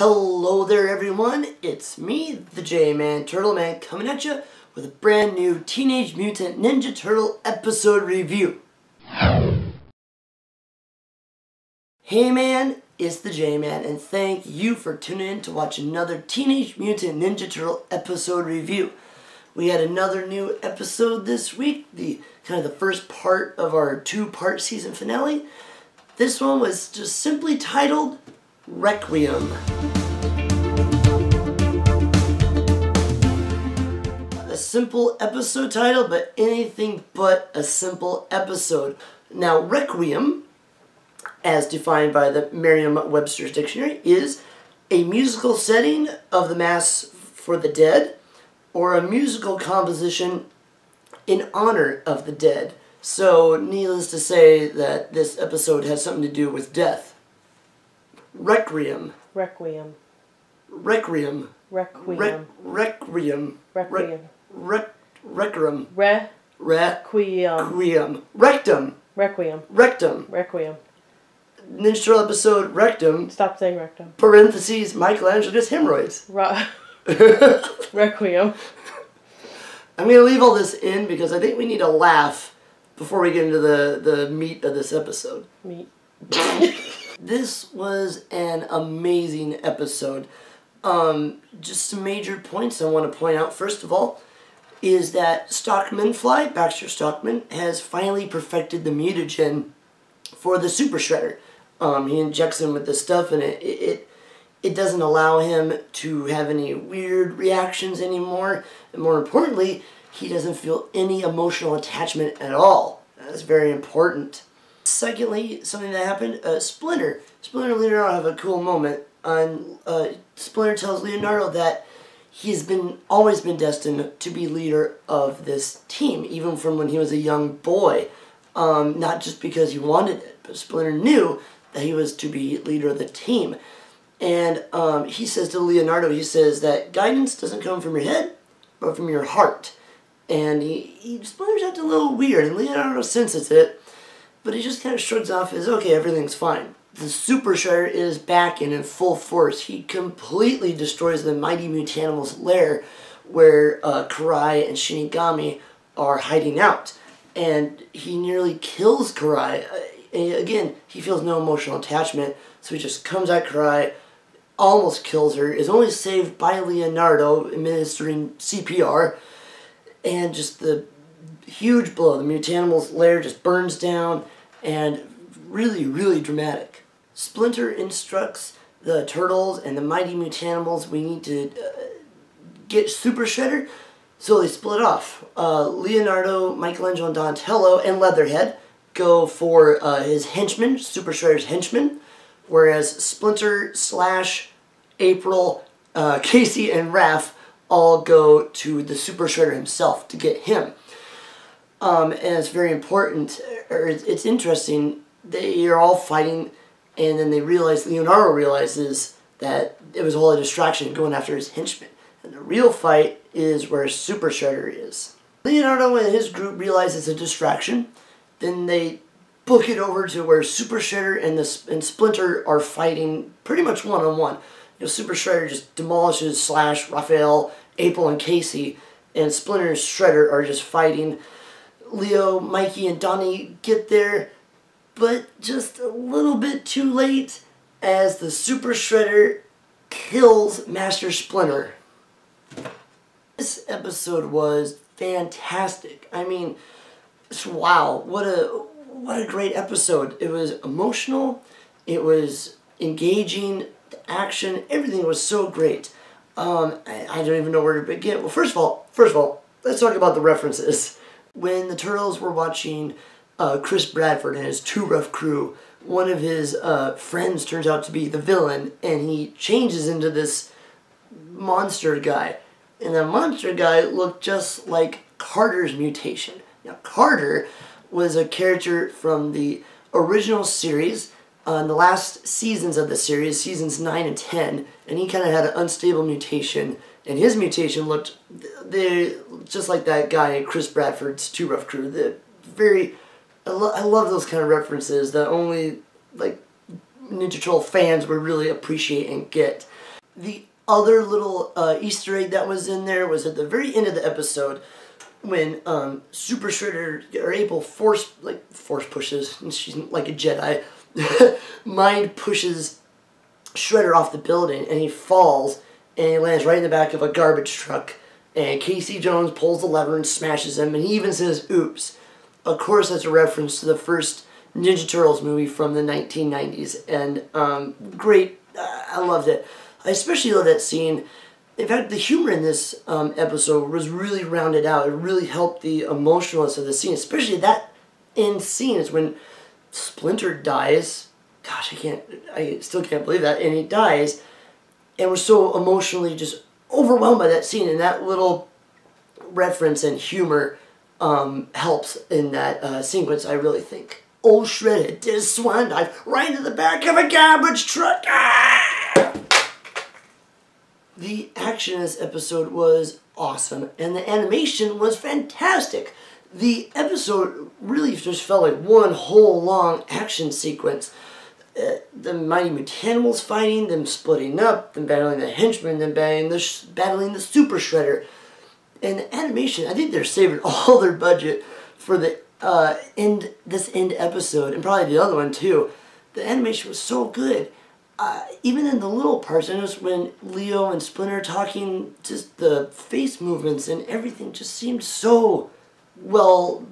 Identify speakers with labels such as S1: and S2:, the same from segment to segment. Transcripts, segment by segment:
S1: Hello there everyone, it's me, the J-Man, Turtle Man, coming at you with a brand new Teenage Mutant Ninja Turtle episode review. Hey man, it's the J-Man, and thank you for tuning in to watch another Teenage Mutant Ninja Turtle episode review. We had another new episode this week, the first part of our two-part season finale. This one was just simply titled Requiem. A simple episode title, but anything but a simple episode. Now, Requiem, as defined by the Merriam-Webster's dictionary, is a musical setting of the Mass for the dead, or a musical composition in honor of the dead. So, needless to say that this episode has something to do with death. Requiem.
S2: Requiem.
S1: Requiem.
S2: Requiem.
S1: Requiem.
S2: Requiem.
S1: Requiem.
S2: Requiem.
S1: Rectum.
S2: Requiem.
S1: Rectum.
S2: Requiem.
S1: Ninja Turtle episode Rectum.
S2: Stop saying rectum.
S1: Parentheses, Michelangelo gets hemorrhoids.
S2: Requiem.
S1: I'm going to leave all this in because I think we need a laugh before we get into the meat of this episode.
S2: Meat.
S1: This was an amazing episode. Just some major points I want to point out. First of all, is that Baxter Stockman, has finally perfected the mutagen for the Super Shredder. He injects him with this stuff, and it doesn't allow him to have any weird reactions anymore. And more importantly, he doesn't feel any emotional attachment at all. That's very important. Secondly, something that happened, Splinter and Leonardo have a cool moment. Splinter tells Leonardo that he's always been destined to be leader of this team, even from when he was a young boy. Not just because he wanted it, but Splinter knew that he was to be leader of the team. And he says to Leonardo, he says that guidance doesn't come from your head, but from your heart. And Splinter's acting a little weird, and Leonardo senses it, but he just kind of shrugs off as, okay, everything's fine. The Super Shredder is back and in full force. He completely destroys the Mighty Mutanimals' lair where Karai and Shinigami are hiding out. And he nearly kills Karai. Again, he feels no emotional attachment, so he just comes at Karai, almost kills her, is only saved by Leonardo administering CPR, and just the huge blow. The Mutanimals' lair just burns down, and really, really dramatic. Splinter instructs the Turtles and the Mighty Mutanimals, we need to get Super Shredder, so they split off. Leonardo, Michelangelo, and Donatello, and Leatherhead go for his henchman, Super Shredder's henchman, whereas Splinter, Slash, April, Casey, and Raph all go to the Super Shredder himself to get him. And it's very important, or it's interesting, they are all fighting, and then Leonardo realizes that it was all a distraction going after his henchman. And the real fight is where Super Shredder is. Leonardo and his group realize it's a distraction, then they book it over to where Super Shredder and Splinter are fighting pretty much one-on-one. Super Shredder just demolishes Slash, Raphael, April, and Casey, and Splinter and Shredder are just fighting. Leo, Mikey, and Donnie get there, but just a little bit too late as the Super Shredder kills Master Splinter. This episode was fantastic. I mean, wow, what a great episode. It was emotional, it was engaging, the action, everything was so great. I don't even know where to begin. Well, first of all, let's talk about the references. When the Turtles were watching Chris Bradford and his Too Rough crew, one of his friends turns out to be the villain, and he changes into this monster guy. And the monster guy looked just like Carter's mutation. Now, Carter was a character from the original series, in the last seasons of the series, seasons 9 and 10, and he kind of had an unstable mutation, and his mutation looked just like that guy, Chris Bradford's Too Rough crew. I love those kind of references that only like Ninja Turtle fans would really appreciate and get. The other little Easter egg that was in there was at the very end of the episode when Super Shredder or April force pushes, and she's like a Jedi, mind pushes Shredder off the building, and he falls, and he lands right in the back of a garbage truck, and Casey Jones pulls the lever and smashes him, and he even says, oops. Of course, that's a reference to the first Ninja Turtles movie from the 1990s, and great, I loved it. I especially love that scene. In fact, the humor in this episode was really rounded out. It really helped the emotionalness of the scene, especially that end scene is when Splinter dies. Gosh, I still can't believe that. And he dies, and we're so emotionally just overwhelmed by that scene, and that little reference and humor helps in that sequence, I really think. Old Shredder did a swan dive right into the back of a garbage truck. Ah! The action in this episode was awesome, and the animation was fantastic. The episode really just felt like one whole long action sequence. The Mighty Mutanimals fighting, them splitting up, them battling the henchmen, them battling the Super Shredder. And the animation, I think they're saving all their budget for the this end episode, and probably the other one too. The animation was so good. Even in the little parts, I noticed when Leo and Splinter are talking, just the face movements and everything just seemed so well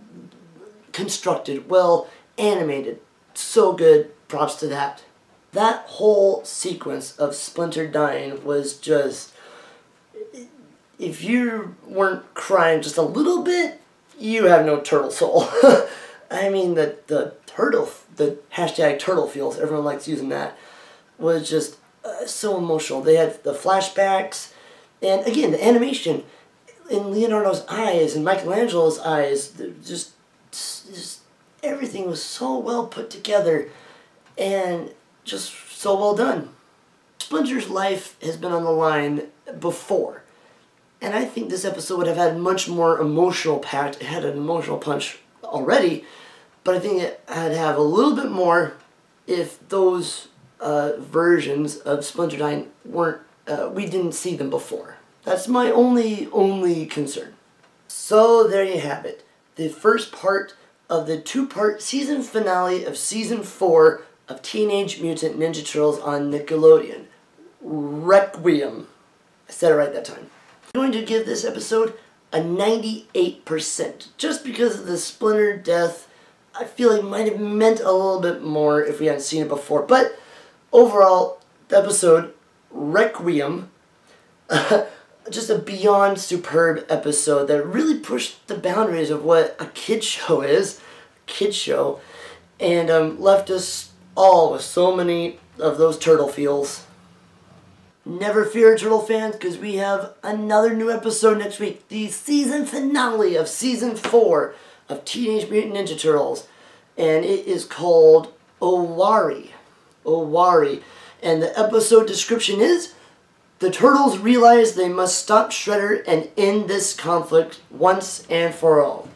S1: constructed, well animated. So good. Props to that. That whole sequence of Splinter dying was just... If you weren't crying just a little bit, you have no turtle soul. I mean, the hashtag turtle feels, everyone likes using that, was just so emotional. They had the flashbacks, and again, the animation in Leonardo's eyes and Michelangelo's eyes, just everything was so well put together and just so well done. Splinter's life has been on the line before, and I think this episode would have had much more emotional packed. It had an emotional punch already, but I think it had to have a little bit more if those versions of Splinter dying weren't, we didn't see them before. That's my only concern. So there you have it. The first part of the two-part season finale of Season 4 of Teenage Mutant Ninja Turtles on Nickelodeon. Requiem. I said it right that time. I'm going to give this episode a 98%. Just because of the Splinter death, I feel like it might have meant a little bit more if we hadn't seen it before. But overall, the episode, Requiem, just a beyond superb episode that really pushed the boundaries of what a kid show is, and left us all with so many of those turtle feels. Never fear, turtle fans, because we have another new episode next week, the season finale of Season 4 of Teenage Mutant Ninja Turtles, and it is called Owari. Owari. And the episode description is, the Turtles realize they must stop Shredder and end this conflict once and for all.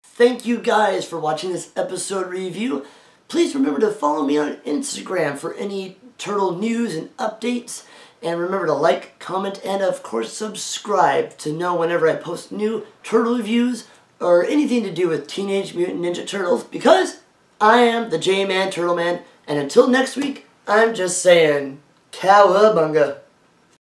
S1: Thank you guys for watching this episode review. Please remember to follow me on Instagram for any turtle news and updates. And remember to like, comment, and of course subscribe to know whenever I post new turtle reviews or anything to do with Teenage Mutant Ninja Turtles, because I am the J-Man Turtle Man, and until next week, I'm just saying, cowabunga.